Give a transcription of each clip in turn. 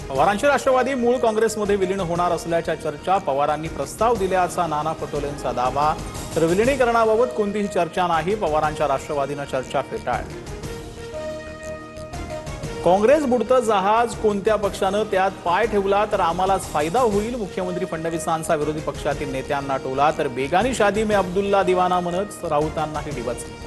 पवारांची राष्ट्रवादी मूळ काँग्रेसमध्ये विलीन होणार असल्याच्या चर्चा पवारांनी प्रस्ताव दिल्याचा नाना पटोलेंचा दावा। तर विलीनीकरणाबाबत कोणतीही चर्चा नाही, पवारांच्या राष्ट्रवादीने चर्चा फेटाळली। काँग्रेस बुडतं जहाज कोणत्या पक्षाने त्यात पाय ठेवला तर आम्हालाच फायदा होईल, मुख्यमंत्री फडणवीसांचा विरोधी पक्षातील नेत्यांना टोला। तर बेगानी शादी में अब्दुल्ला दिवाना म्हणत राऊतांनाही डिवचलं।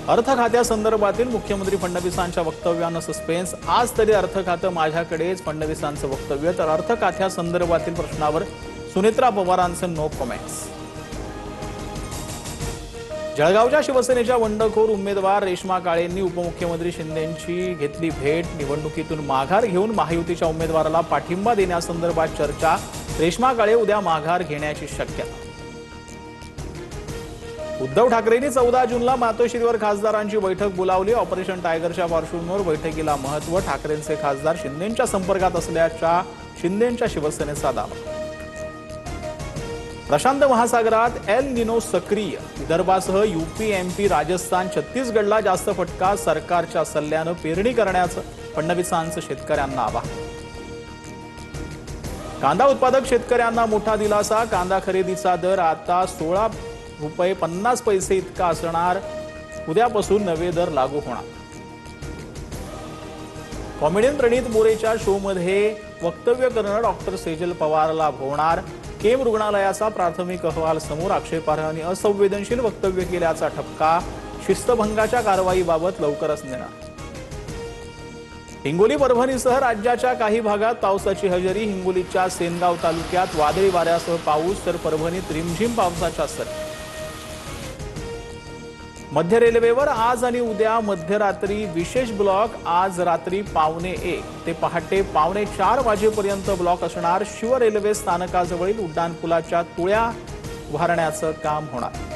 अर्थ खात्यासंदर्भातील मुख्यमंत्री फडणवीसांच्या वक्तव्यानं सस्पेन्स। आज तरी अर्थ खातं माझ्याकडेच, फडणवीसांचं वक्तव्य। तर अर्थ खात्यासंदर्भातील प्रश्नावर सुनेत्रा पवारांचं नो कमेंट्स। जळगावच्या शिवसेनेच्या बंडखोर उमेदवार रेश्मा काळेंनी उपमुख्यमंत्री शिंदेंची घेतली भेट। निवडणुकीतून माघार घेऊन महायुतीच्या उमेदवाराला पाठिंबा देण्यासंदर्भात चर्चा। रेश्मा काळे उद्या माघार घेण्याची शक्यता। उद्धव ठाकरेंनी 14 जूनला मातोश्रीवर खासदारांची बैठक बोलावली। ऑपरेशन टायगरच्या पार्श्वभूमीवर बैठकीला महत्त्व। ठाकरेंचे खासदार शिंदेंच्या संपर्कात असल्याचा शिंदेंच्या शिवसेनेचा दावा। प्रशांत महासागरात एल निनो सक्रिय। विदर्भासह यूपी, एमपी, राजस्थान, छत्तीसगडला जास्त फटका। सरकारच्या सल्ल्यानं पेरणी करण्याचं फडणवीसांचं शेतकऱ्यांना आवाहन। कांदा उत्पादक शेतकऱ्यांना मोठा दिलासा। कांदा खरेदीचा दर आता ₹16.50 इतका असणार। उद्यापासून नवे दर लागू होणार। कॉमेडियन प्रणीत मोरेच्या शोमध्ये वक्तव्य करणं डॉक्टर सेजल पवारला भोवणार। केम रुग्णालयाचा प्राथमिक अहवाल समोर। आक्षेपार्ह आणि असंवेदनशील वक्तव्य केल्याचा ठपका। शिस्तभंगाच्या कारवाईबाबत लवकरच निर्णय। हिंगोली, परभणीसह राज्याच्या काही भागात पावसाची हजेरी। हिंगोलीच्या सेनगाव तालुक्यात वादळी वाऱ्यासह पाऊस, तर परभणीत रिमझिम पावसाच्या सरी। मध्य रेल्वेवर आज आणि उद्या मध्यरात्री विशेष ब्लॉक। आज रात्री 1:45 ते पहाटे 3:45 वाजेपर्यंत ब्लॉक असणार। शिव रेल्वे स्थानकाजवळील उड्डाणपुलाच्या तुळ्या उभारण्याचं काम होणार।